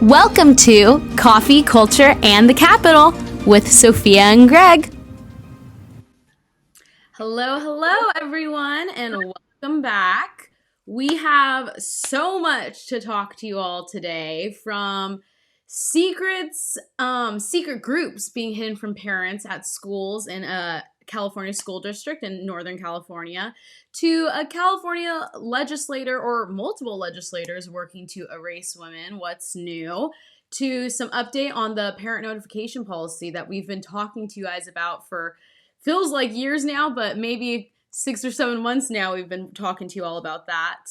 Welcome to Coffee, Culture, and the Capital with Sophia and Greg. Hello, everyone, and welcome back. We have so much to talk to you all today, from secret groups being hidden from parents at schools in a California school district in Northern California, to a California legislator or multiple legislators working to erase women. What's new? To some update on the parent notification policy that we've been talking to you guys about for feels like years now, but maybe 6 or 7 months now we've been talking to you all about that.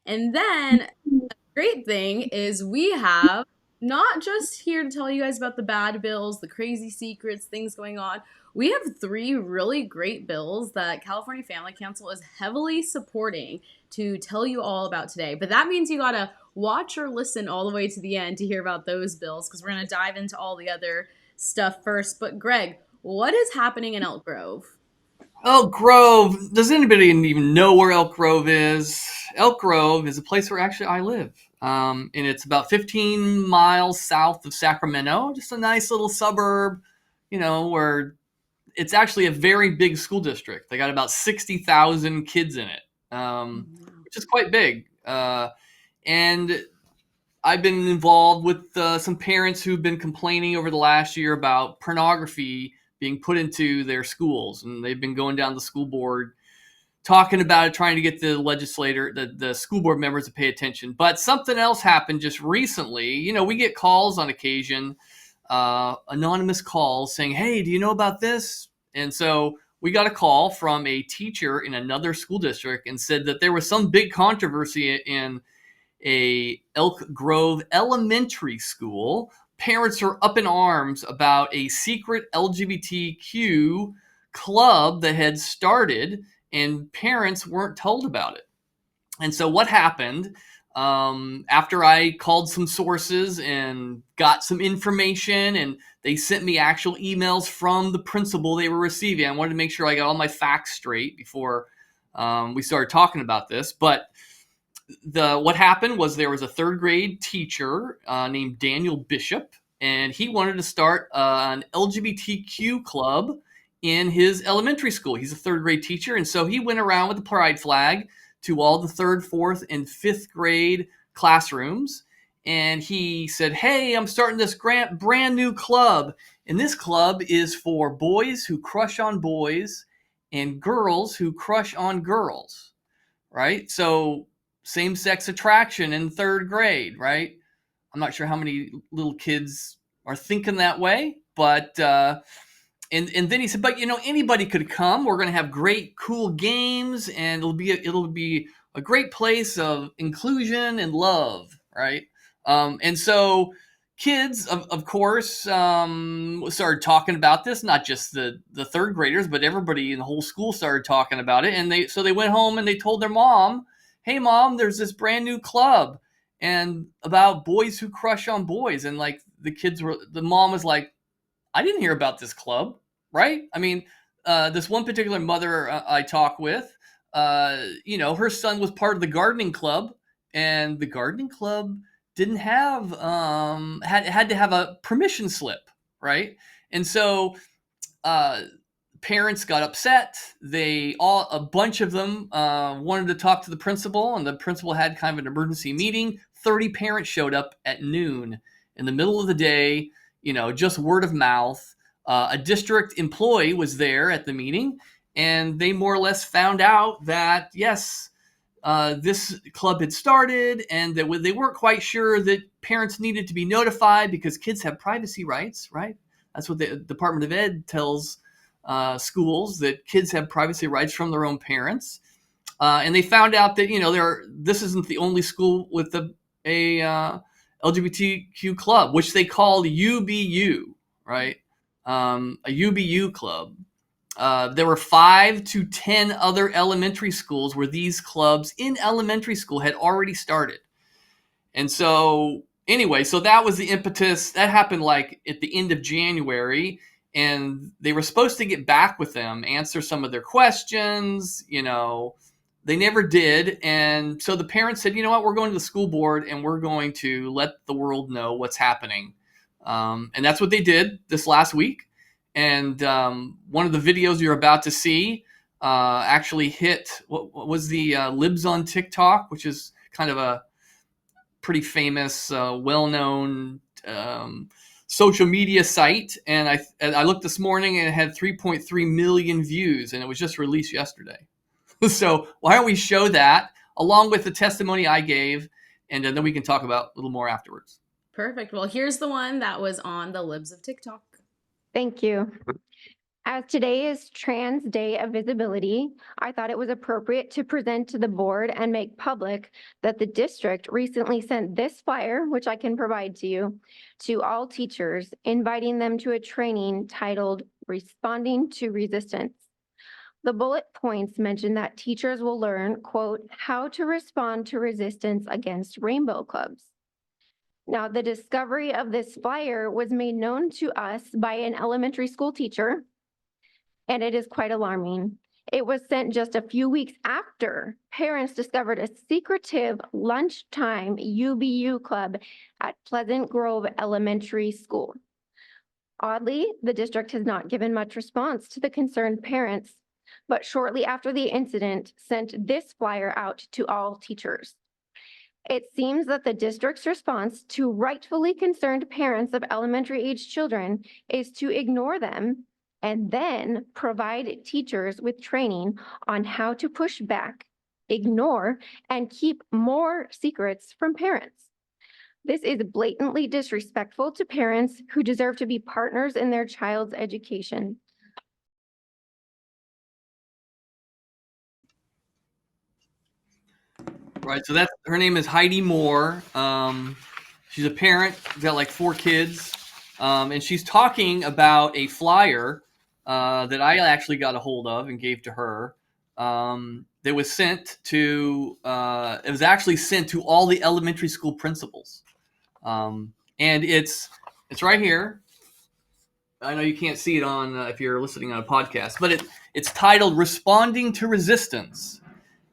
And then a great thing is we have not just here to tell you guys about the bad bills, the crazy secrets, things going on. We have 3 really great bills that California Family Council is heavily supporting to tell you all about today. But that means you gotta watch or listen all the way to the end to hear about those bills, because we're gonna dive into all the other stuff first. But Greg, what is happening in Elk Grove? Elk Grove. Does anybody even know where Elk Grove is? Elk Grove is a place where actually I live. And it's about 15 miles south of Sacramento, just a nice little suburb, where it's actually a very big school district. They got about 60,000 kids in it, which is quite big. And I've been involved with some parents who've been complaining over the last year about pornography being put into their schools, and they've been going down the school board talking about it, trying to get the school board members to pay attention. But something else happened just recently. We get calls on occasion, anonymous calls saying, "Hey, do you know about this?" And so we got a call from a teacher in another school district and said that there was some big controversy in a Elk Grove elementary school. Parents are up in arms about a secret LGBTQ club that had started, and parents weren't told about it. And so what happened, after I called some sources and got some information, and they sent me actual emails from the principal they were receiving. I wanted to make sure I got all my facts straight before we started talking about this. But what happened was there was a 3rd grade teacher named Daniel Bishop, and he wanted to start an LGBTQ club in his elementary school. He's a 3rd grade teacher, and so he went around with the pride flag to all the 3rd, 4th, and 5th grade classrooms, and he said, "Hey, I'm starting this brand new club, and this club is for boys who crush on boys and girls who crush on girls," right? So same-sex attraction in 3rd grade, right? I'm not sure how many little kids are thinking that way, but and then he said, "But anybody could come. We're going to have great, cool games, and it'll be a great place of inclusion and love," right? And so kids, of course, started talking about this. Not just the 3rd graders, but everybody in the whole school started talking about it. And they went home and they told their mom, "Hey, Mom, there's this brand new club and about boys who crush on boys." And like the mom was like, "I didn't hear about this club," right? I mean, this one particular mother I talk with, her son was part of the gardening club, and the gardening club didn't have had to have a permission slip, right? And so parents got upset. A bunch of them wanted to talk to the principal, and the principal had kind of an emergency meeting. 30 parents showed up at noon in the middle of the day, just word of mouth. A district employee was there at the meeting, and they more or less found out that, yes, this club had started, and that they weren't quite sure that parents needed to be notified because kids have privacy rights, right? That's what the Department of Ed tells schools, that kids have privacy rights from their own parents. And they found out that, this isn't the only school with a LGBTQ club, which they call UBU, right? A UBU club. There were 5 to 10 other elementary schools where these clubs in elementary school had already started. And so anyway, so that was the impetus. That happened like at the end of January, and they were supposed to get back with them, answer some of their questions, they never did. And so the parents said, you know what, we're going to the school board and we're going to let the world know what's happening. And that's what they did this last week. And one of the videos you're about to see actually hit what was the Libs on TikTok, which is kind of a pretty famous, well-known social media site. And I looked this morning and it had 3.3 million views, and it was just released yesterday. So why don't we show that along with the testimony I gave, and then we can talk about a little more afterwards. Perfect. Well, here's the one that was on the Libs of TikTok. Thank you. As today is Trans Day of Visibility, I thought it was appropriate to present to the board and make public that the district recently sent this flyer, which I can provide to you, to all teachers, inviting them to a training titled Responding to Resistance. The bullet points mention that teachers will learn, quote, how to respond to resistance against rainbow clubs. Now, the discovery of this flyer was made known to us by an elementary school teacher, and it is quite alarming. It was sent just a few weeks after parents discovered a secretive lunchtime UBU club at Pleasant Grove Elementary School. Oddly, the district has not given much response to the concerned parents, but shortly after the incident, sent this flyer out to all teachers. It seems that the district's response to rightfully concerned parents of elementary-age children is to ignore them and then provide teachers with training on how to push back, ignore, and keep more secrets from parents. This is blatantly disrespectful to parents who deserve to be partners in their child's education. Right, so that's her name is Heidi Moore. She's a parent, she's got like 4 kids, and she's talking about a flyer that I actually got a hold of and gave to her. That was sent to it was actually sent to all the elementary school principals, and it's right here. I know you can't see it on if you're listening on a podcast, but it's titled "Responding to Resistance."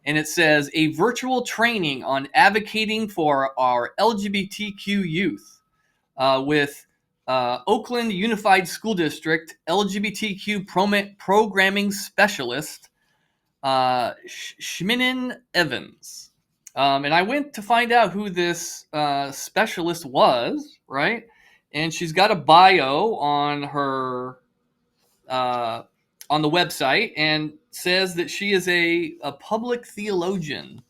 And it says, a virtual training on advocating for our LGBTQ youth with Oakland Unified School District LGBTQ programming specialist, Shminin Evans. And I went to find out who this specialist was, right? And she's got a bio on her on the website, and says that she is a public theologian,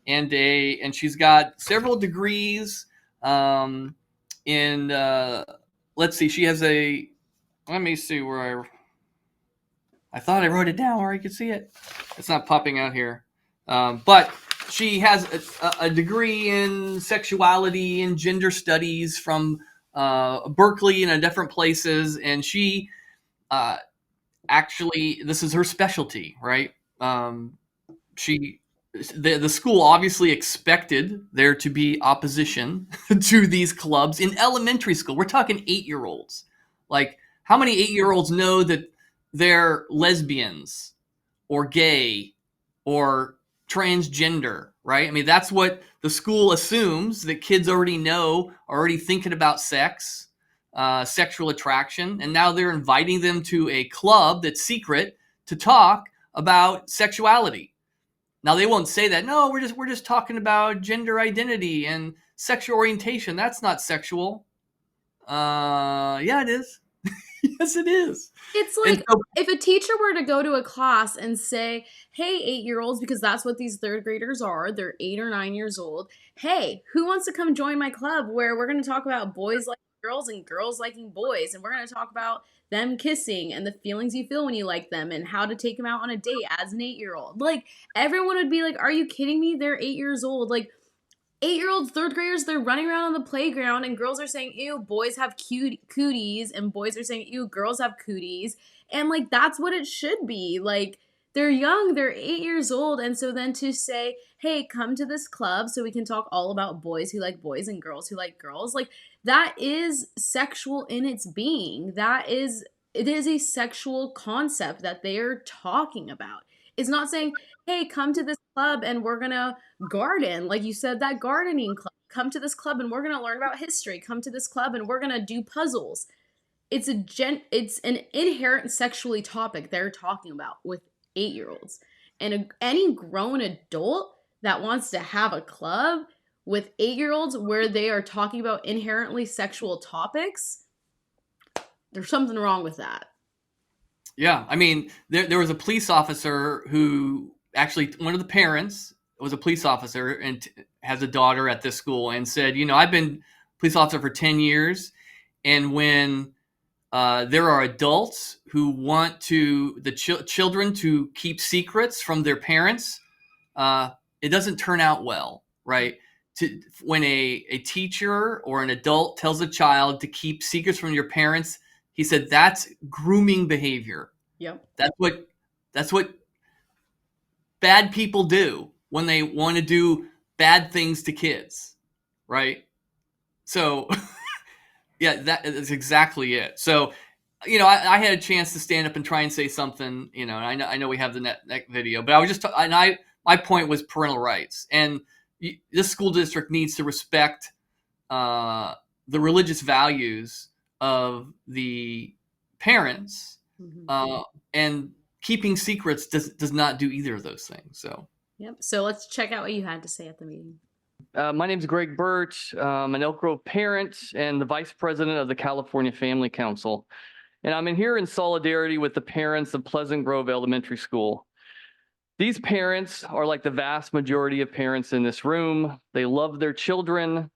and she's got several degrees in let's see, she has a, let me see where I thought I wrote it down where I could see it. It's not popping out here, but she has a degree in sexuality and gender studies from Berkeley and different places, and she actually, this is her specialty, right? The school obviously expected there to be opposition to these clubs in elementary school. We're talking 8-year-olds. Like, how many 8-year-olds know that they're lesbians or gay or transgender, right? I mean, that's what the school assumes, that kids already know, already thinking about sex, sexual attraction, and now they're inviting them to a club that's secret to talk about sexuality. Now they won't say that. No, we're just talking about gender identity and sexual orientation. That's not sexual. Yeah, it is. Yes, it is. It's like, if a teacher were to go to a class and say, hey, 8-year-olds, because that's what these 3rd graders are, they're 8 or 9 years old. Hey, who wants to come join my club where we're going to talk about boys liking girls and girls liking boys, and we're going to talk about them kissing and the feelings you feel when you like them and how to take them out on a date as an 8-year-old. Like, everyone would be like, are you kidding me? They're 8 years old. Like, 8-year-olds, 3rd graders, they're running around on the playground and girls are saying, ew, boys have cooties, and boys are saying, ew, girls have cooties. And like, that's what it should be. Like, they're young, they're 8 years old. And so then to say, hey, come to this club so we can talk all about boys who like boys and girls who like girls, like, that is sexual in its being. It is a sexual concept that they are talking about. It's not saying, hey, come to this club and we're gonna garden. Like you said, that gardening club. Come to this club and we're gonna learn about history. Come to this club and we're gonna do puzzles. It's an inherent sexually topic they're talking about with 8-year-olds. And any grown adult that wants to have a club with 8-year-olds where they are talking about inherently sexual topics, there's something wrong with that. Yeah, I mean, there was a police officer who actually, one of the parents was a police officer and has a daughter at this school, and said, I've been police officer for 10 years, and when there are adults who want the children to keep secrets from their parents, it doesn't turn out well, right? When a teacher or an adult tells a child to keep secrets from your parents, he said that's grooming behavior. Yep. That's what bad people do when they want to do bad things to kids, right? So, yeah, that is exactly it. So, I had a chance to stand up and try and say something, and I know we have the net video, but I was just, my point was parental rights, and this school district needs to respect the religious values of the parents, and keeping secrets does not do either of those things. So, yep. So let's check out what you had to say at the meeting. My name is Greg Birch. I'm an Elk Grove parent and the vice president of the California Family Council. And I'm here in solidarity with the parents of Pleasant Grove Elementary School. These parents are like the vast majority of parents in this room. They love their children.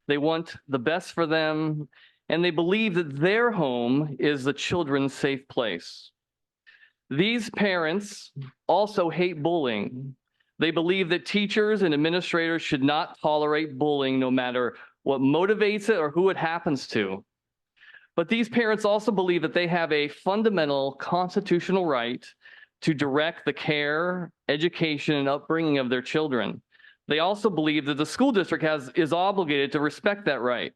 They want the best for them. And they believe that their home is the children's safe place. These parents also hate bullying. They believe that teachers and administrators should not tolerate bullying no matter what motivates it or who it happens to. But these parents also believe that they have a fundamental constitutional right to direct the care, education, and upbringing of their children. They also believe that the school district is obligated to respect that right.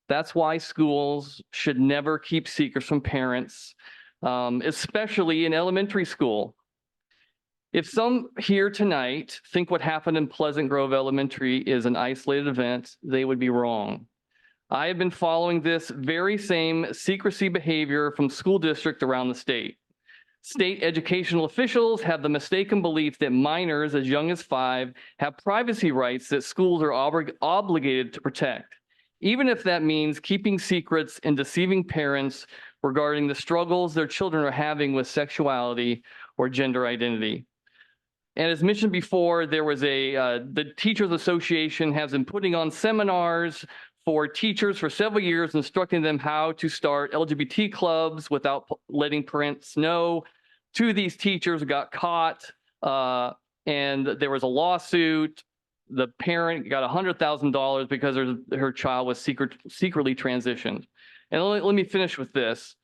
That's why schools should never keep secrets from parents, especially in elementary school. If some here tonight think what happened in Pleasant Grove Elementary is an isolated event, they would be wrong. I have been following this very same secrecy behavior from school districts around the state. State educational officials have the mistaken belief that minors as young as 5 have privacy rights that schools are obligated to protect, even if that means keeping secrets and deceiving parents regarding the struggles their children are having with sexuality or gender identity. And as mentioned before, there was the Teachers Association has been putting on seminars for teachers for several years, instructing them how to start LGBT clubs without letting parents know. 2 of these teachers got caught, and there was a lawsuit. The parent got $100,000 because her child was secretly transitioned. And let me finish with this.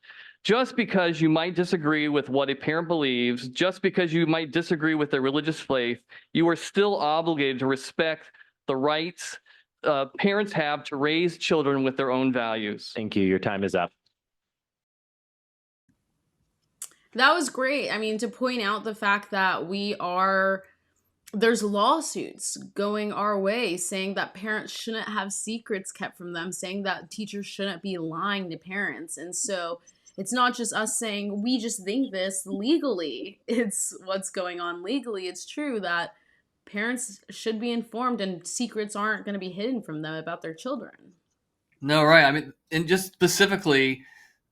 Just because you might disagree with what a parent believes, just because you might disagree with their religious faith, you are still obligated to respect the rights parents have to raise children with their own values. Thank you. Your time is up. That was great. I mean, to point out the fact that there's lawsuits going our way saying that parents shouldn't have secrets kept from them, saying that teachers shouldn't be lying to parents. And so it's not just us saying we just think this legally. It's what's going on legally. It's true that parents should be informed and secrets aren't going to be hidden from them about their children. No, right. I mean, and just specifically,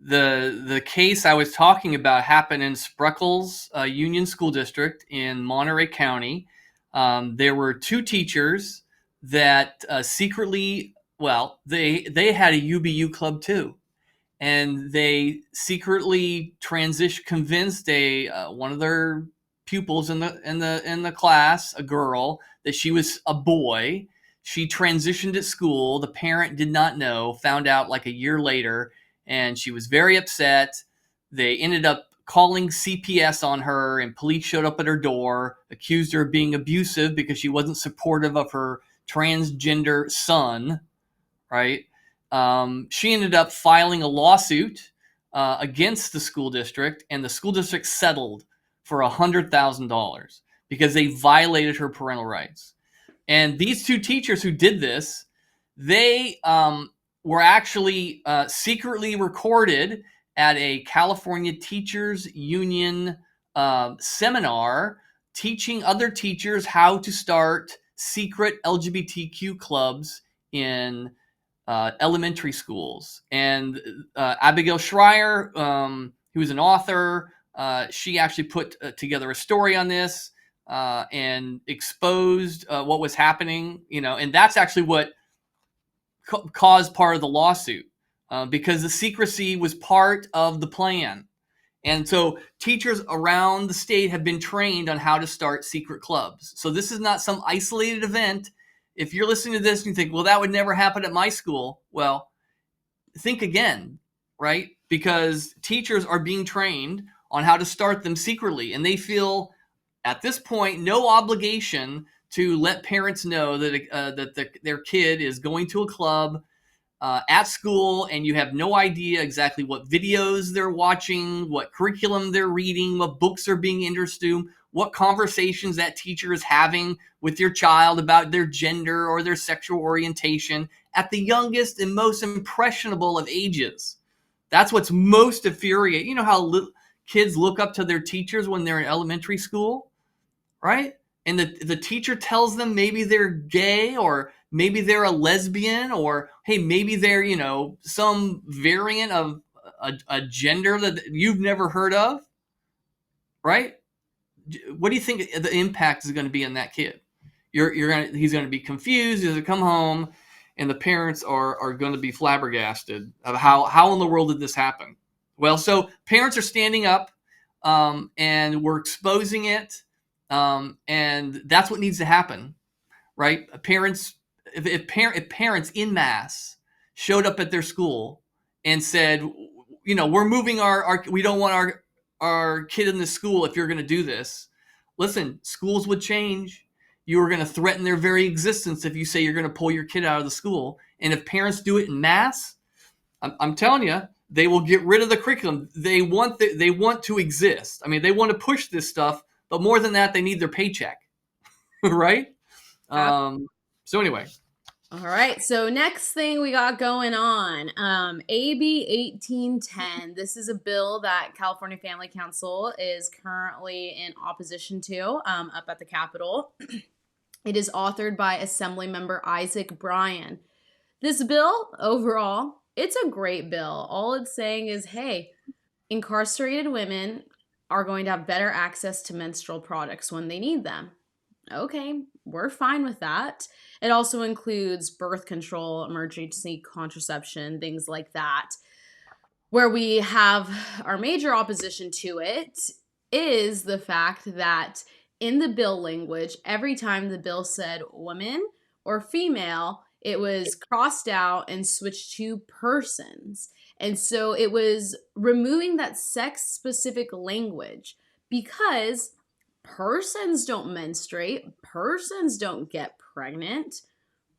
the case I was talking about happened in Spreckles Union School District in Monterey County. There were 2 teachers that secretly, they had a UBU club too. And they secretly convinced one of their pupils in the class, a girl, that she was a boy. She transitioned at school. The parent did not know, found out like a year later, and she was very upset. They ended up calling CPS on her, and police showed up at her door, accused her of being abusive because she wasn't supportive of her transgender son, right? She ended up filing a lawsuit against the school district, and the school district settled for $100,000 because they violated her parental rights. And these two teachers who did this, they were actually secretly recorded at a California Teachers Union seminar teaching other teachers how to start secret LGBTQ clubs in elementary schools. And Abigail Schreier, who is an author, she actually put together a story on this and exposed what was happening, and that's actually what caused part of the lawsuit because the secrecy was part of the plan. And so teachers around the state have been trained on how to start secret clubs. So this is not some isolated event. If you're listening to this and you think, well, that would never happen at my school, well, think again, right? Because teachers are being trained on how to start them secretly, and they feel at this point no obligation to let parents know that their kid is going to a club at school, and you have no idea exactly what videos they're watching, what curriculum they're reading, what books are being introduced to, what conversations that teacher is having with your child about their gender or their sexual orientation at the youngest and most impressionable of ages. That's what's most infuriating. You know how kids look up to their teachers when they're in elementary school, right? And the teacher tells them maybe they're gay, or maybe they're a lesbian, or hey, maybe they're, some variant of a gender that you've never heard of, right? What do you think the impact is going to be on that kid? He's going to be confused. He's going to come home, and the parents are going to be flabbergasted of how in the world did this happen? Well, so parents are standing up, and we're exposing it. And that's what needs to happen, right? Parents, if parents in mass showed up at their school and said, we're moving we don't want our kid in the school if you're going to do this. Listen, schools would change. You are going to threaten their very existence if you say you're going to pull your kid out of the school. And if parents do it in mass, I'm telling you, they will get rid of the curriculum. They want to exist. I mean, they want to push this stuff. But more than that, they need their paycheck, right? So anyway. All right. So next thing we got going on, AB 1810. This is a bill that California Family Council is currently in opposition to up at the Capitol. It is authored by Assembly Member Isaac Bryan. This bill, overall, it's a great bill. All it's saying is, hey, incarcerated women are going to have better access to menstrual products when they need them. Okay, we're fine with that. It also includes birth control, emergency contraception, things like that. Where we have our major opposition to it is the fact that in the bill language, every time the bill said woman or female, it was crossed out and switched to persons. And so it was removing that sex-specific language because persons don't menstruate, persons don't get pregnant.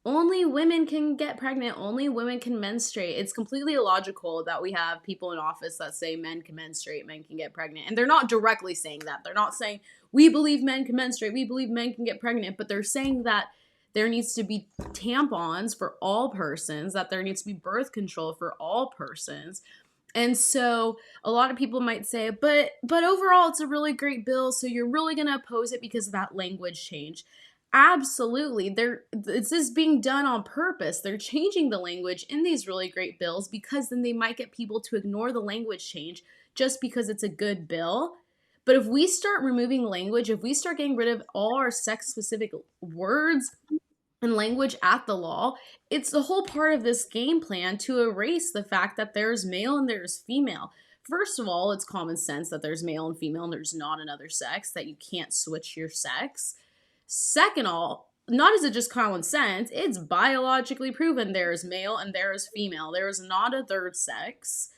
Only women can get pregnant, only women can menstruate. It's completely illogical that we have people in office that say men can menstruate, men can get pregnant. And they're not directly saying that. They're not saying, we believe men can menstruate, we believe men can get pregnant, but they're saying that there needs to be tampons for all persons, that there needs to be birth control for all persons. And so a lot of people might say, but overall, it's a really great bill, so you're really going to oppose it because of that language change. Absolutely. This is being done on purpose. They're changing the language in these really great bills because then they might get people to ignore the language change just because it's a good bill. But if we start removing language, if we start getting rid of all our sex-specific words and language at the law, it's the whole part of this game plan to erase the fact that there's male and there's female. First of all, it's common sense that there's male and female and there's not another sex, that you can't switch your sex. Second of all, not is it just common sense, it's biologically proven there is male and there is female. There is not a third sex.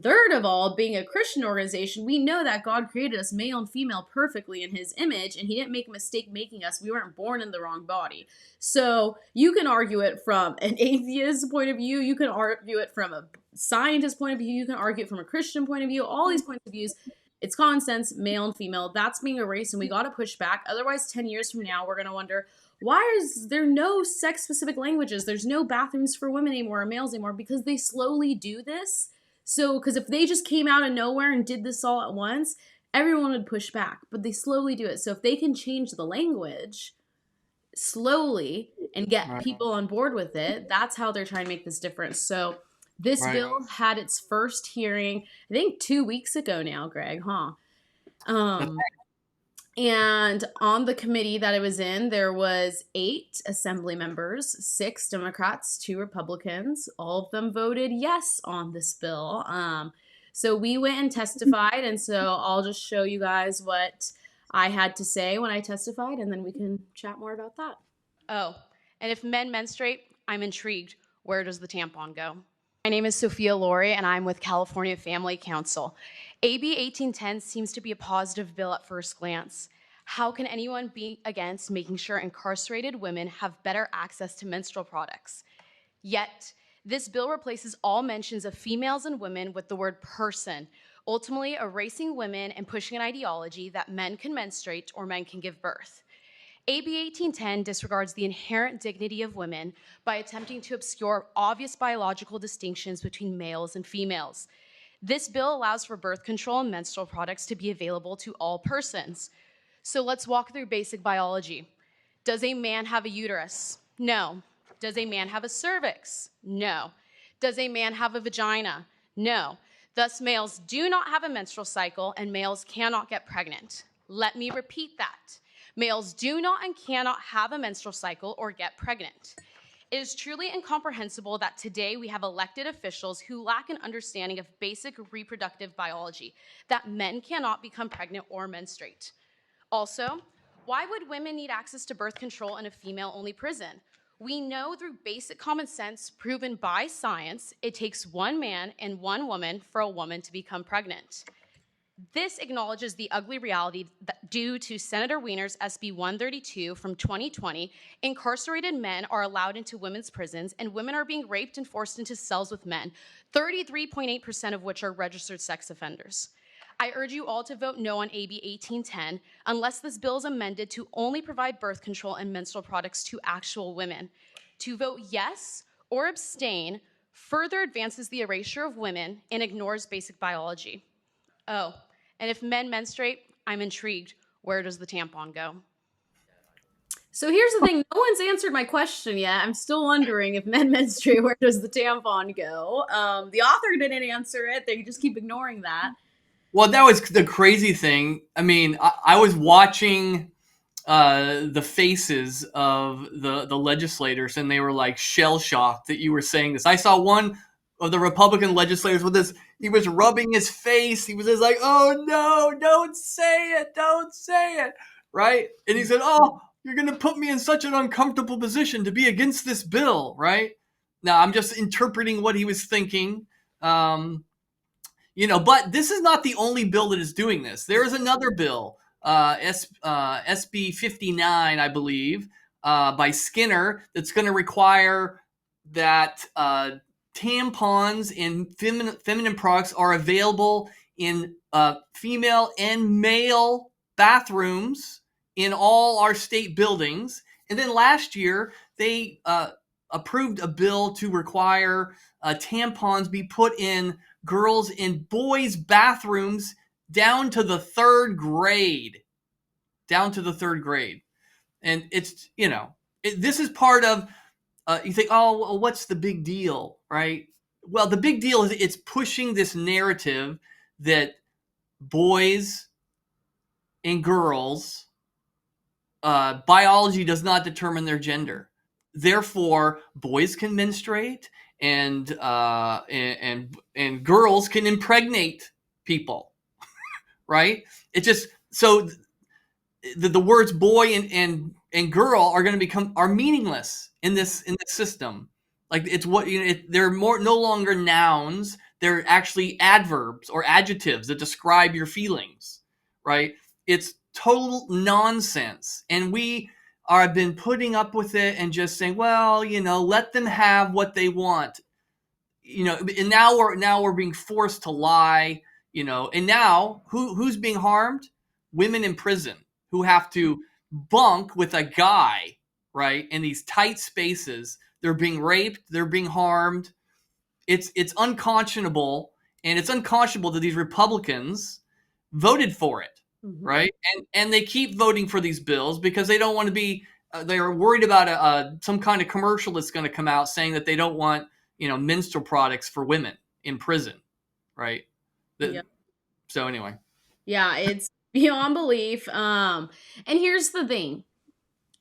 Third of all, being a Christian organization, we know that God created us male and female perfectly in his image, and he didn't make a mistake making us. We weren't born in the wrong body. So you can argue it from an atheist point of view, you can argue it from a scientist point of view, you can argue it from a Christian point of view, all these points of views. It's common sense, male and female. That's being erased, and we got to push back. Otherwise, 10 years from now, we're going to wonder, why is there no sex-specific languages? There's no bathrooms for women anymore or males anymore, because they slowly do this. So, because if they just came out of nowhere and did this all at once, everyone would push back. But they slowly do it. So if they can change the language slowly and get people on board with it, that's how they're trying to make this difference. So this bill had its first hearing, I think 2 weeks ago now, Greg, huh? And on the committee that it was in, there was 8 assembly members, 6 Democrats, 2 Republicans. All of them voted yes on this bill. So we went and testified, and so I'll just show you guys what I had to say when I testified, and then we can chat more about that. Oh, and if men menstruate, I'm intrigued. Where does the tampon go? My name is Sophia Lori, and I'm with California Family Council. AB 1810 seems to be a positive bill at first glance. How can anyone be against making sure incarcerated women have better access to menstrual products? Yet, this bill replaces all mentions of females and women with the word person, ultimately erasing women and pushing an ideology that men can menstruate or men can give birth. AB 1810 disregards the inherent dignity of women by attempting to obscure obvious biological distinctions between males and females. This bill allows for birth control and menstrual products to be available to all persons. So let's walk through basic biology. Does a man have a uterus? No. Does a man have a cervix? No. Does a man have a vagina? No. Thus, males do not have a menstrual cycle, and males cannot get pregnant. Let me repeat that. Males do not and cannot have a menstrual cycle or get pregnant. It is truly incomprehensible that today we have elected officials who lack an understanding of basic reproductive biology, that men cannot become pregnant or menstruate. Also, why would women need access to birth control in a female-only prison? We know through basic common sense, proven by science, it takes one man and one woman for a woman to become pregnant. This acknowledges the ugly reality that due to Senator Wiener's SB 132 from 2020, incarcerated men are allowed into women's prisons and women are being raped and forced into cells with men, 33.8% of which are registered sex offenders. I urge you all to vote no on AB 1810 unless this bill is amended to only provide birth control and menstrual products to actual women. To vote yes or abstain further advances the erasure of women and ignores basic biology. Oh, and if men menstruate, I'm intrigued. Where does the tampon go? So here's the thing. No one's answered my question yet. I'm still wondering, if men menstruate, where does the tampon go? The author didn't answer it. They just keep ignoring that. Well, that was the crazy thing. I mean, I was watching the faces of the legislators, and they were like shell-shocked that you were saying this. I saw one of the Republican legislators with this. He was rubbing his face. He was just like, "Oh no, don't say it, don't say it," right? And he said, "Oh, you're going to put me in such an uncomfortable position to be against this bill," right? Now, I'm just interpreting what he was thinking. But this is not the only bill that is doing this. There is another bill, SB 59, I believe, by Skinner, that's going to require that tampons and feminine products are available in female and male bathrooms in all our state buildings. And then last year, they approved a bill to require tampons be put in girls and boys' bathrooms down to the third grade. And it's, this is part of, you think, oh, well, what's the big deal, right? Well, the big deal is it's pushing this narrative that boys and girls, biology does not determine their gender. Therefore, boys can menstruate and girls can impregnate people, right? It just, so the words boy and girl are going to are meaningless in this system. Like, it's what, they're no longer nouns. They're actually adverbs or adjectives that describe your feelings, right? It's total nonsense. And we have been putting up with it and just saying, well, let them have what they want. And now we're being forced to lie. And now who's being harmed? Women in prison who have to bunk with a guy, right, in these tight spaces. They're being raped, they're being harmed. It's unconscionable, and it's unconscionable that these Republicans voted for it, right? And they keep voting for these bills because they don't want to be. They're worried about some kind of commercial that's going to come out saying that they don't want menstrual products for women in prison, right? Yeah. So anyway, yeah, it's beyond belief. And here's the thing.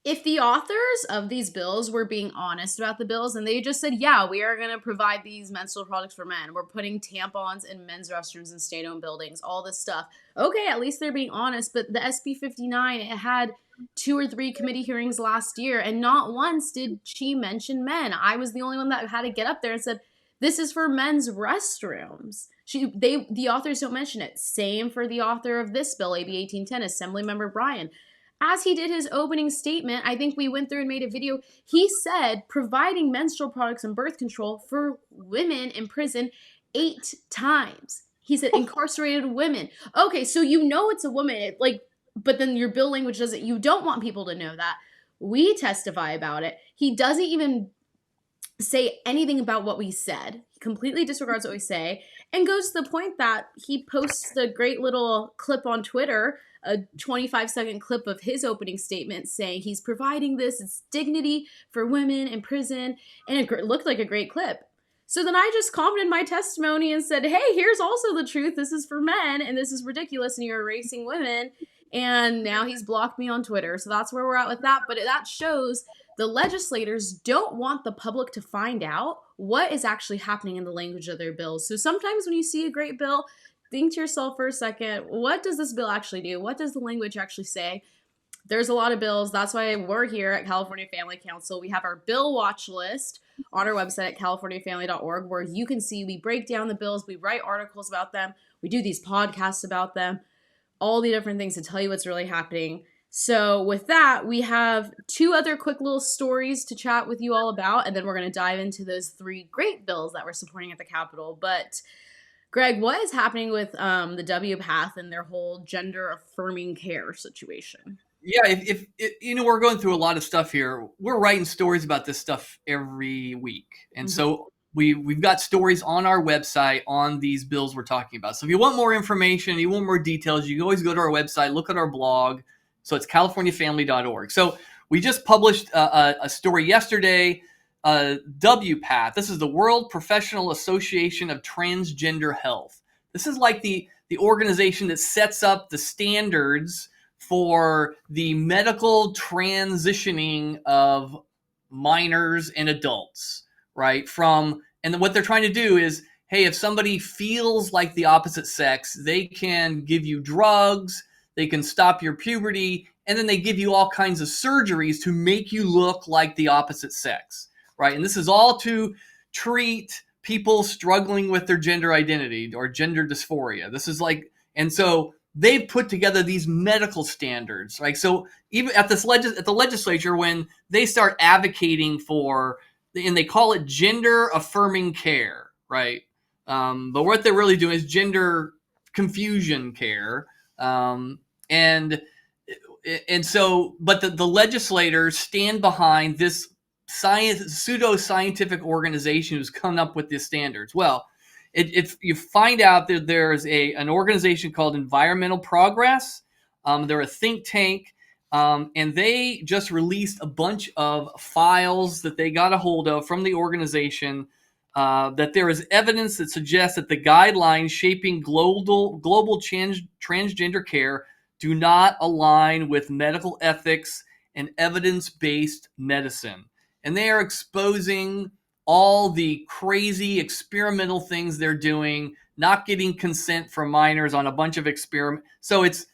If the authors of these bills were being honest about the bills and they just said, yeah, we are going to provide these menstrual products for men, we're putting tampons in men's restrooms and state-owned buildings, all this stuff. Okay, at least they're being honest. But the SB 59, it had 2 or 3 committee hearings last year, and not once did she mention men. I was the only one that had to get up there and said, this is for men's restrooms. The authors don't mention it. Same for the author of this bill, AB 1810, Assemblymember Bryan. As he did his opening statement, I think we went through and made a video, he said providing menstrual products and birth control for women in prison 8 times. He said incarcerated women. Okay, so it's a woman, but then your bill language doesn't, you don't want people to know that. We testify about it. He doesn't even say anything about what we said. He completely disregards what we say and goes to the point that he posts a great little clip on Twitter, a 25-second clip of his opening statement saying he's providing this, it's dignity for women in prison, and it looked like a great clip. So then I just commented my testimony and said, hey, here's also the truth. This is for men, and this is ridiculous, and you're erasing women. And now he's blocked me on Twitter. So that's where we're at with that. But that shows the legislators don't want the public to find out what is actually happening in the language of their bills. So sometimes when you see a great bill, think to yourself for a second, what does this bill actually do? What does the language actually say? There's a lot of bills. That's why we're here at California Family Council. We have our bill watch list on our website at californiafamily.org, where you can see we break down the bills, we write articles about them, we do these podcasts about them, all the different things to tell you what's really happening. So with that, we have 2 other quick little stories to chat with you all about, and then we're going to dive into those 3 great bills that we're supporting at the Capitol. But Greg, what is happening with the WPATH and their whole gender affirming care situation? Yeah, if we're going through a lot of stuff here. We're writing stories about this stuff every week, and so we've got stories on our website on these bills we're talking about. So if you want more information, you want more details, you can always go to our website, look at our blog. So it's californiafamily.org. So we just published a story yesterday. WPATH. This is the World Professional Association of Transgender Health. This is like the organization that sets up the standards for the medical transitioning of minors and adults, right? And what they're trying to do is, hey, if somebody feels like the opposite sex, they can give you drugs, they can stop your puberty, and then they give you all kinds of surgeries to make you look like the opposite sex, right? And this is all to treat people struggling with their gender identity or gender dysphoria. This is and so they've put together these medical standards, right? So even at the legislature, when they start advocating for, and they call it gender affirming care, right? But what they're really doing is gender confusion care. And so, but the legislators stand behind this pseudo-scientific organization who's come up with these standards. Well, you find out that there's an organization called Environmental Progress. They're a think tank, and they just released a bunch of files that they got a hold of from the organization, that there is evidence that suggests that the guidelines shaping global transgender care do not align with medical ethics and evidence-based medicine. And they are exposing all the crazy experimental things they're doing, not getting consent from minors on a bunch of experiments. So it's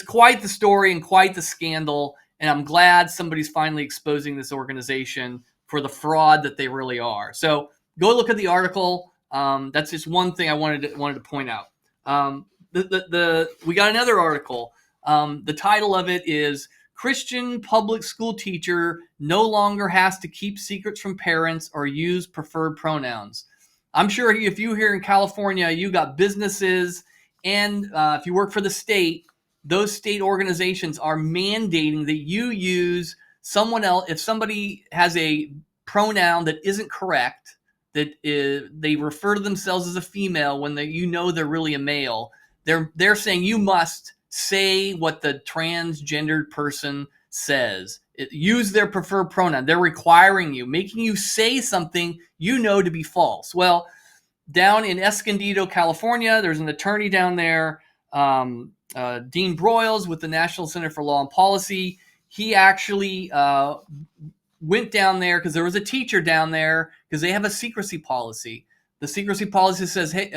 quite the story and quite the scandal. And I'm glad somebody's finally exposing this organization for the fraud that they really are. So go look at the article. That's just one thing I wanted to point out. We got another article. The title of it is Christian public school teacher no longer has to keep secrets from parents or use preferred pronouns. I'm sure if you here in California, you got businesses and if you work for the state, those state organizations are mandating that you use someone else. If somebody has a pronoun that isn't correct, they refer to themselves as a female when they're really a male, they're saying you must say what the transgendered person says. Use their preferred pronoun. They're requiring you, making you say something to be false. Well, down in Escondido, California, there's an attorney down there, Dean Broyles with the National Center for Law and Policy. He actually went down there because there was a teacher down there because they have a secrecy policy. The secrecy policy says, hey,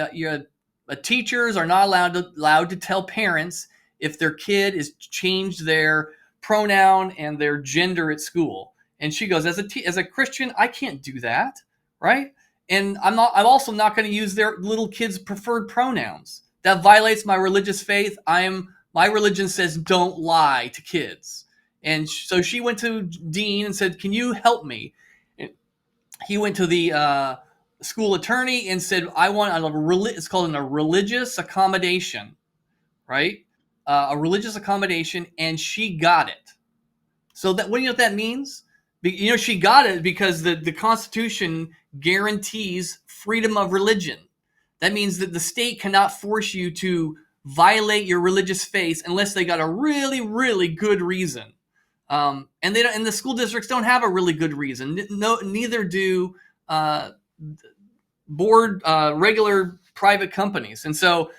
teachers are not allowed to tell parents if their kid has changed their pronoun and their gender at school. And she goes, as a Christian, I can't do that, right? And I'm also not going to use their little kids' preferred pronouns. That violates my religious faith. My religion says don't lie to kids. And so she went to Dean and said, can you help me? And he went to the school attorney and said, I want it's called a religious accommodation, right? A religious accommodation, and she got it. So what do you know what that means? She got it because the Constitution guarantees freedom of religion. That means that the state cannot force you to violate your religious faith unless they got a really, really good reason. And the school districts don't have a really good reason. Neither do regular private companies. And so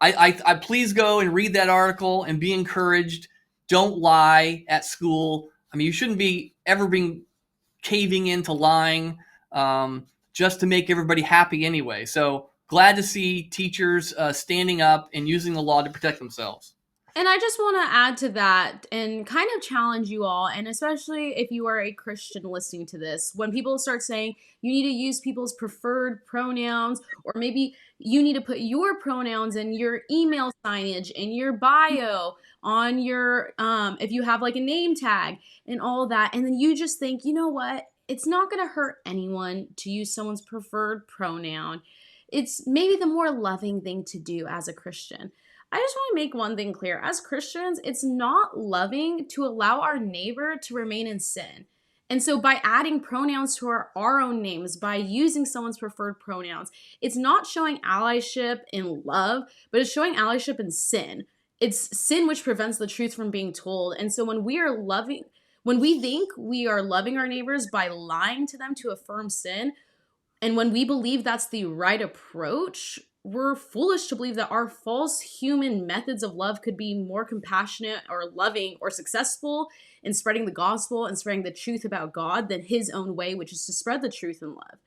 I please go and read that article and be encouraged. Don't lie at school. I mean, you shouldn't be ever being caving into lying just to make everybody happy anyway. So glad to see teachers standing up and using the law to protect themselves. And I just want to add to that and kind of challenge you all, and especially if you are a Christian listening to this, when people start saying you need to use people's preferred pronouns, or maybe you need to put your pronouns in your email signage, in your bio, on your, if you have like a name tag and all that, and then you just think, you know what, it's not going to hurt anyone to use someone's preferred pronoun. It's maybe the more loving thing to do as a Christian. I just want to make one thing clear. As Christians, it's not loving to allow our neighbor to remain in sin. And so by adding pronouns to our own names, by using someone's preferred pronouns, it's not showing allyship in love, but it's showing allyship in sin. It's sin which prevents the truth from being told. And so when we think we are loving our neighbors by lying to them to affirm sin, and when we believe that's the right approach, we're foolish to believe that our false human methods of love could be more compassionate or loving or successful in spreading the gospel and spreading the truth about God than his own way, which is to spread the truth in love.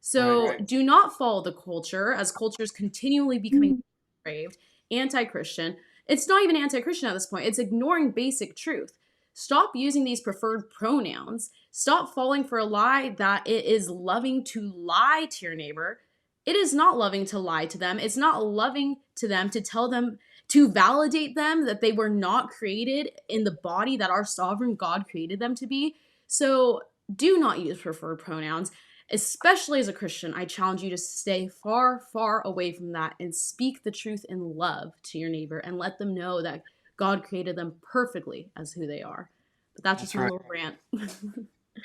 So do not follow the culture, as culture is continually becoming depraved, anti-Christian. It's not even anti-Christian at this point. It's ignoring basic truth. Stop using these preferred pronouns. Stop falling for a lie that it is loving to lie to your neighbor. It is not loving to lie to them. It's not loving to them to tell them, to validate them that they were not created in the body that our sovereign God created them to be. So do not use preferred pronouns, especially as a Christian. I challenge you to stay far, far away from that and speak the truth in love to your neighbor and let them know that God created them perfectly as who they are. But that's just my little rant.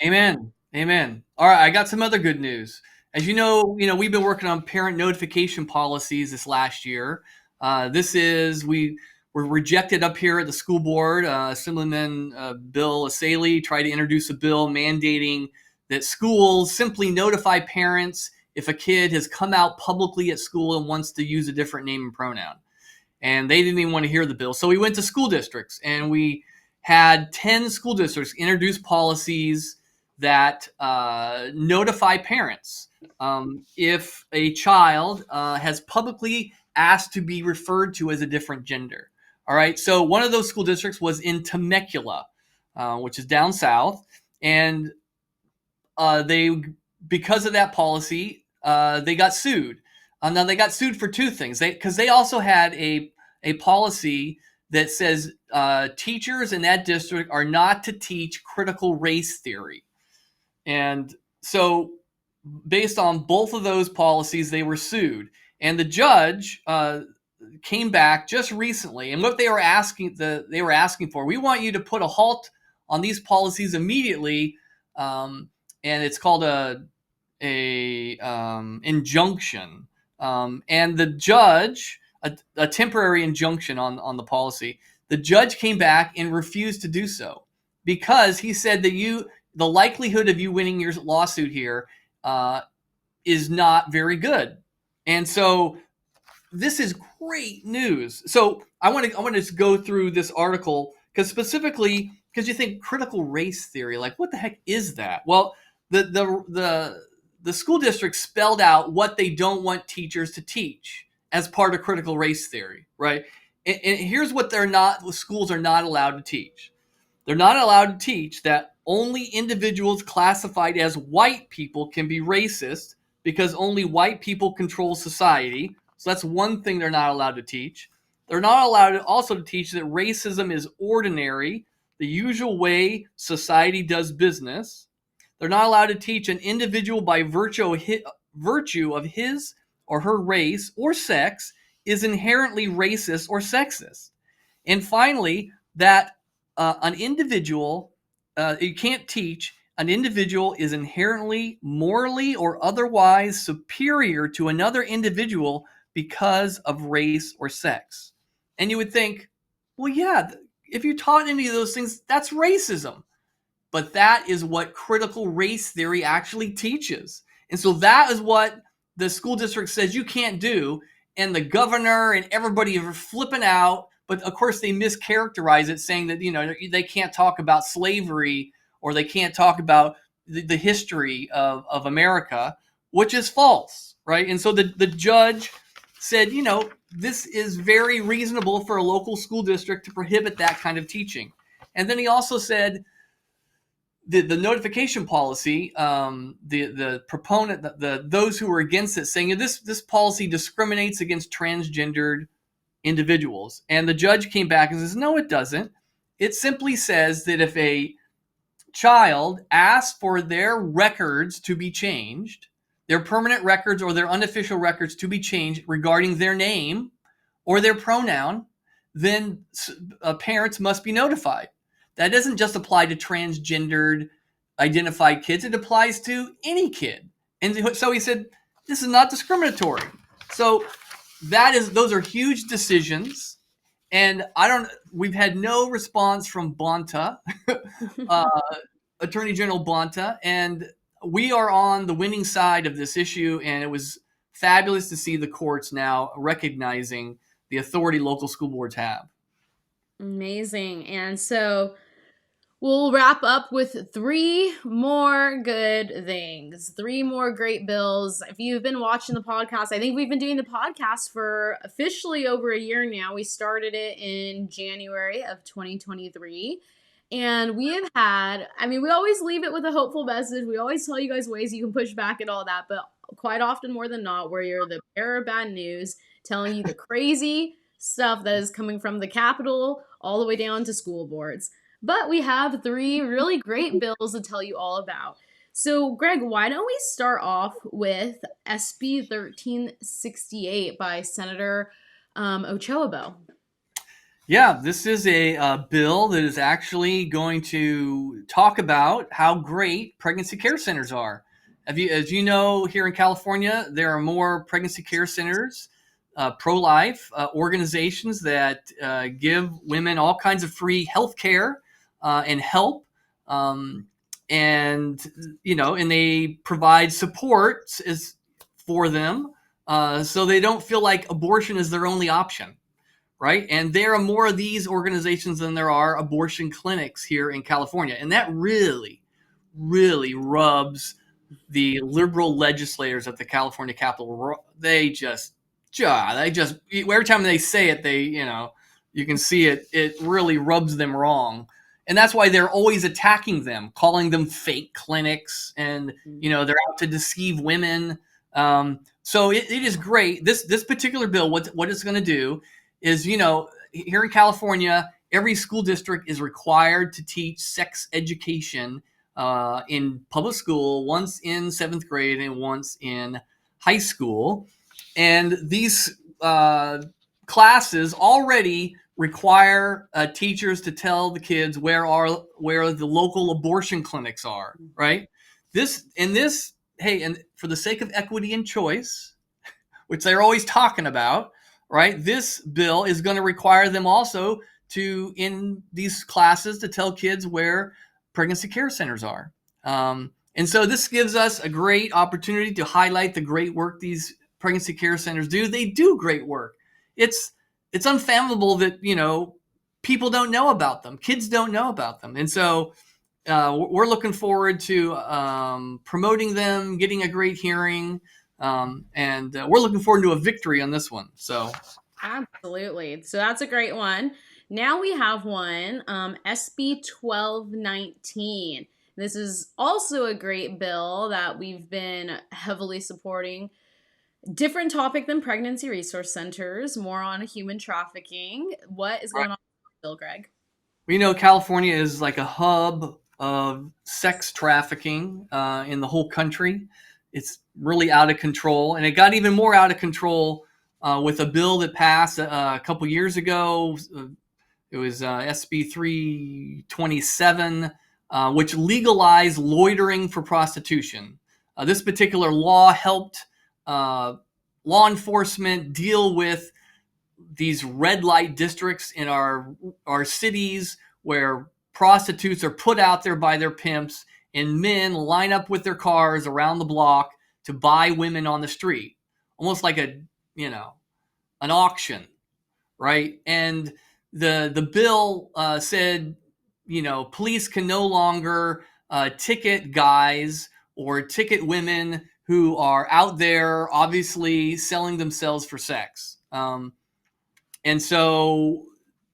Amen. Amen. All right, I got some other good news. As you know, we've been working on parent notification policies this last year. We were rejected up here at the school board. Assemblyman Bill Asaley tried to introduce a bill mandating that schools simply notify parents if a kid has come out publicly at school and wants to use a different name and pronoun. And they didn't even want to hear the bill. So we went to school districts, and we had 10 school districts introduce policies that notify parents if a child has publicly asked to be referred to as a different gender. All right. So one of those school districts was in Temecula, which is down south. And because of that policy, they got sued. Now they got sued for two things. Because they also had a policy that says teachers in that district are not to teach critical race theory. And so based on both of those policies, they were sued. And the judge came back just recently, and what they were asking for, we want you to put a halt on these policies immediately, and it's called a injunction, and the judge, a temporary injunction on the policy. The judge came back and refused to do so because he said that the likelihood of you winning your lawsuit here is not very good, and so this is great news. So I want to just go through this article because you think critical race theory, like what the heck is that? Well, the school district spelled out what they don't want teachers to teach as part of critical race theory, right? And here's what the schools are not allowed to teach. They're not allowed to teach that only individuals classified as white people can be racist because only white people control society. So that's one thing they're not allowed to teach. They're not allowed also to teach that racism is ordinary, the usual way society does business. They're not allowed to teach an individual by virtue of his or her race or sex is inherently racist or sexist. And finally, that an individual, you can't teach an individual is inherently morally or otherwise superior to another individual because of race or sex. And you would think, well, yeah, if you taught any of those things, that's racism. But that is what critical race theory actually teaches. And so that is what the school district says you can't do. And the governor and everybody are flipping out. But of course, they mischaracterize it, saying that, they can't talk about slavery or they can't talk about the history of America, which is false, right? And so the judge said, this is very reasonable for a local school district to prohibit that kind of teaching. And then he also said the notification policy, the proponent, those who were against it, saying this policy discriminates against transgendered individuals. And the judge came back and says, no, it doesn't. It simply says that if a child asks for their records to be changed, their permanent records or their unofficial records to be changed regarding their name or their pronoun, then parents must be notified. That doesn't just apply to transgendered identified kids. It applies to any kid. And so he said, this is not discriminatory. So those are huge decisions. And we've had no response from Bonta, Attorney General Bonta, and we are on the winning side of this issue. And it was fabulous to see the courts now recognizing the authority local school boards have. Amazing. And so we'll wrap up with 3 more good things, 3 more great bills. If you've been watching the podcast, I think we've been doing the podcast for officially over a year now. We started it in January of 2023. And we have had, we always leave it with a hopeful message. We always tell you guys ways you can push back and all that. But quite often, more than not, where you're the bearer of bad news, telling you the crazy stuff that is coming from the Capitol all the way down to school boards. But we have 3 really great bills to tell you all about. So, Greg, why don't we start off with SB 1368 by Senator Ochoa? Yeah, this is a bill that is actually going to talk about how great pregnancy care centers are. As you know, here in California, there are more pregnancy care centers, pro-life organizations that give women all kinds of free health care and help, and they provide support for them so they don't feel like abortion is their only option. Right. And there are more of these organizations than there are abortion clinics here in California. And that really, really rubs the liberal legislators at the California Capitol. They just every time they say it, you can see it. It really rubs them wrong. And that's why they're always attacking them, calling them fake clinics. And, they're out to deceive women. So it is great. This particular bill, what it's going to do is, here in California, every school district is required to teach sex education in public school, once in 7th grade and once in high school. And these classes already require teachers to tell the kids where the local abortion clinics are, right? And for the sake of equity and choice, which they're always talking about, right? This bill is going to require them also to, in these classes, to tell kids where pregnancy care centers are. And so this gives us a great opportunity to highlight the great work these pregnancy care centers do. They do great work. It's unfathomable that, people don't know about them. Kids don't know about them. And so we're looking forward to promoting them, getting a great hearing, and we're looking forward to a victory on this one. So absolutely. So that's a great one. Now we have one, SB 1219. This is also a great bill that we've been heavily supporting. Different topic than pregnancy resource centers, more on human trafficking. What is going on with this bill, Greg? We know California is like a hub of sex trafficking in the whole country. It's really out of control, and it got even more out of control with a bill that passed a couple years ago. It was SB 327, which legalized loitering for prostitution. This particular law helped law enforcement deal with these red light districts in our cities where prostitutes are put out there by their pimps and men line up with their cars around the block to buy women on the street, almost like an auction, right? And the bill said, police can no longer ticket guys or ticket women who are out there obviously selling themselves for sex. And so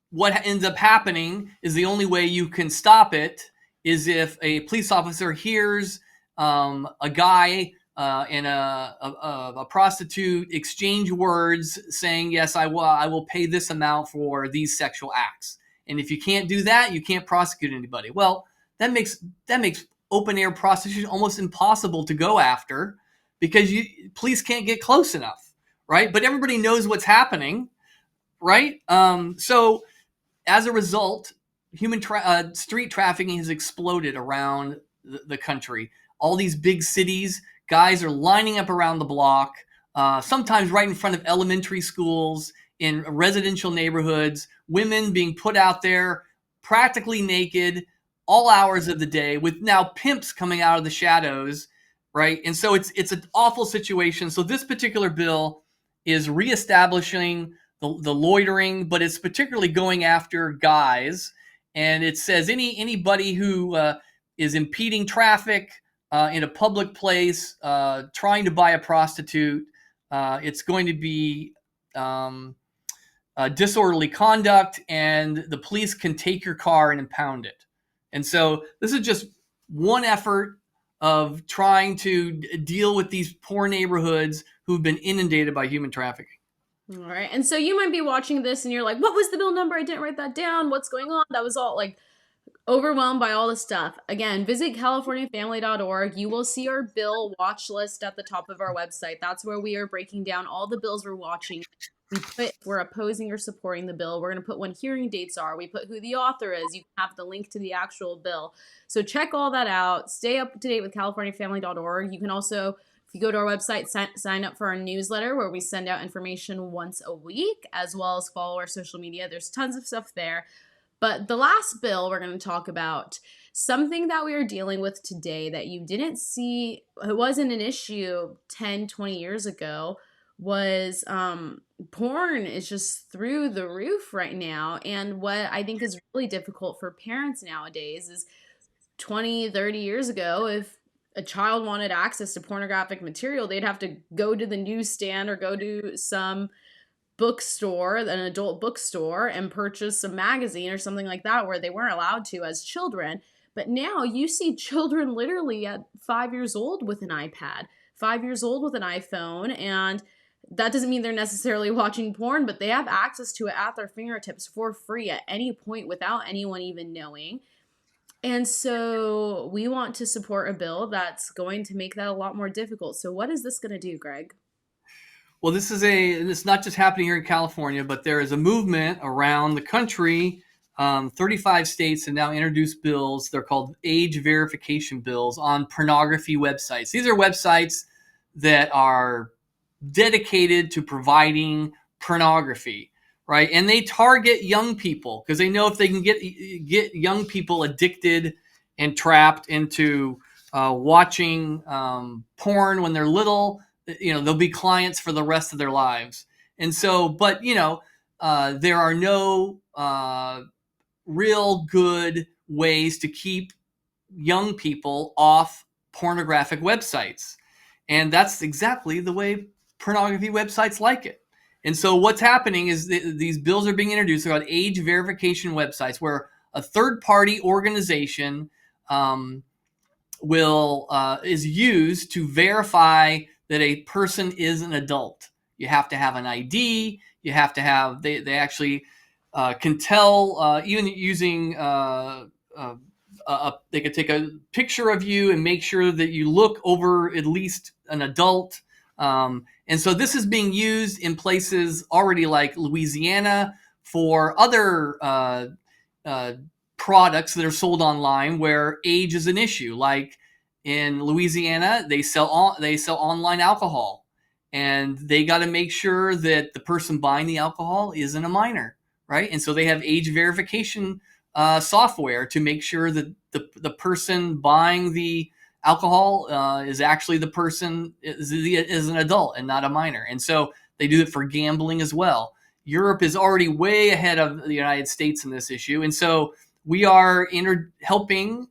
what ends up happening is the only way you can stop it is if a police officer hears a guy and a prostitute exchange words saying, yes, I will pay this amount for these sexual acts. And if you can't do that, you can't prosecute anybody. Well, that makes open air prostitution almost impossible to go after because police can't get close enough, right? But everybody knows what's happening, right? So as a result, human street trafficking has exploded around the country. All these big cities, guys are lining up around the block, sometimes right in front of elementary schools, in residential neighborhoods, women being put out there practically naked all hours of the day with now pimps coming out of the shadows, right? And so it's an awful situation. So this particular bill is reestablishing the loitering, but it's particularly going after guys. And it says anybody who is impeding traffic in a public place, trying to buy a prostitute, it's going to be disorderly conduct, and the police can take your car and impound it. And so this is just one effort of trying to deal with these poor neighborhoods who've been inundated by human trafficking. All right. And so you might be watching this and you're like, what was the bill number? I didn't write that down. What's going on? That was all like overwhelmed by all the stuff. Again, visit californiafamily.org. You will see our bill watch list at the top of our website. That's where we are breaking down all the bills we're watching. We're opposing or supporting the bill. We're going to put when hearing dates are. We put who the author is. You can have the link to the actual bill. So check all that out. Stay up to date with californiafamily.org. You can also, if you go to our website, sign up for our newsletter where we send out information once a week, as well as follow our social media. There's tons of stuff there. But the last bill we're going to talk about, something that we are dealing with today that you didn't see, it wasn't an issue 10, 20 years ago, was porn is just through the roof right now. And what I think is really difficult for parents nowadays is 20, 30 years ago, if a child wanted access to pornographic material, they'd have to go to the newsstand or go to some bookstore, an adult bookstore, and purchase a magazine or something like that where they weren't allowed to as children. But now you see children literally at 5 years old with an iPad, 5 years old with an iPhone, and that doesn't mean they're necessarily watching porn, but they have access to it at their fingertips for free at any point without anyone even knowing. And so we want to support a bill that's going to make that a lot more difficult. So what is this going to do, Greg? Well, it's not just happening here in California, but there is a movement around the country. 35 states have now introduced bills. They're called age verification bills on pornography websites. These are websites that are dedicated to providing pornography, right? And they target young people because they know if they can get young people addicted and trapped into watching porn when they're little, they'll be clients for the rest of their lives. And so, but there are no real good ways to keep young people off pornographic websites. And that's exactly the way pornography websites like it. And so what's happening is these bills are being introduced about age verification websites where a third-party organization is used to verify that a person is an adult. You have to have an ID. You have to have, they actually can tell, even using, they could take a picture of you and make sure that you look over at least an adult. And so this is being used in places already like Louisiana for other products that are sold online where age is an issue. Like in Louisiana, they sell online alcohol, and they got to make sure that the person buying the alcohol isn't a minor, right? And so they have age verification software to make sure that the person buying the alcohol is actually the person is an adult and not a minor. And so they do it for gambling as well. Europe is already way ahead of the United States in this issue. And so we are helping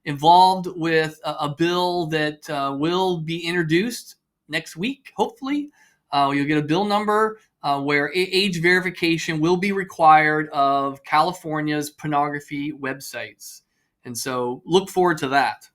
involved with a bill that will be introduced next week, hopefully. You'll get a bill number where age verification will be required of California's pornography websites. And so look forward to that.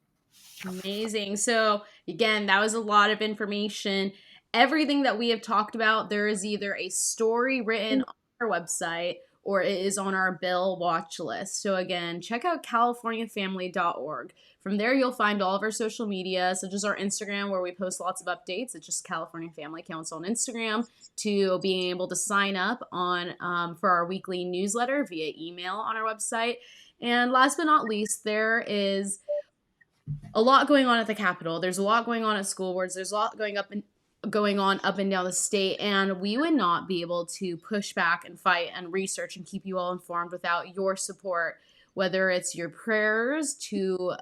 Amazing. So again, that was a lot of information. Everything that we have talked about, there is either a story written on our website or it is on our bill watch list. So again, check out californiafamily.org. From there, you'll find all of our social media, such as our Instagram, where we post lots of updates. It's just California Family Council on Instagram, to being able to sign up on for our weekly newsletter via email on our website. And last but not least, there is a lot going on at the Capitol. There's a lot going on at school boards. There's a lot going on up and down the state, and we would not be able to push back and fight and research and keep you all informed without your support, whether it's your prayers to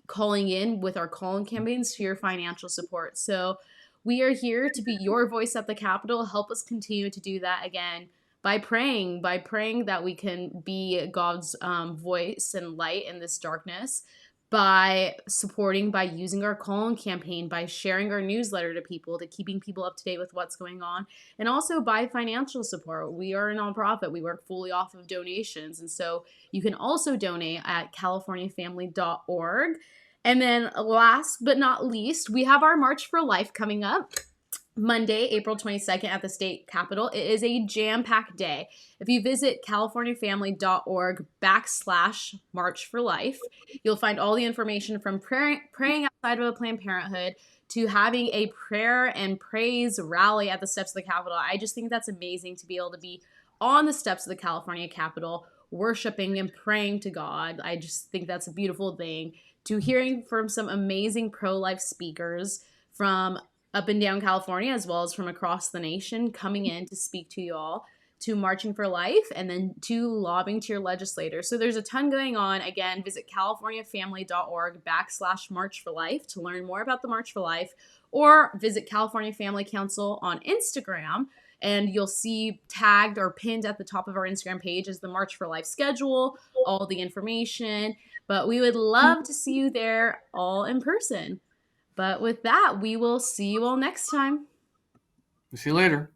calling in with our call-in campaigns to your financial support. So we are here to be your voice at the Capitol. Help us continue to do that again by praying that we can be God's voice and light in this darkness, by supporting, by using our call-in campaign, by sharing our newsletter to people, to keeping people up to date with what's going on, and also by financial support. We are a nonprofit. We work fully off of donations, and so you can also donate at californiafamily.org. And then last but not least, we have our March for Life coming up Monday, April 22nd at the state capitol. It is a jam-packed day. If you visit californiafamily.org/March for Life, you'll find all the information from praying outside of a Planned Parenthood to having a prayer and praise rally at the steps of the Capitol. I just think that's amazing to be able to be on the steps of the California Capitol, worshiping and praying to God. I just think that's a beautiful thing. To hearing from some amazing pro-life speakers from up and down California, as well as from across the nation, coming in to speak to you all, to marching for life, and then to lobbying to your legislators. So there's a ton going on. Again, visit californiafamily.org/March for Life to learn more about the March for Life, or visit California Family Council on Instagram, and you'll see tagged or pinned at the top of our Instagram page is the March for Life schedule, all the information. But we would love to see you there all in person. But with that, we will see you all next time. See you later.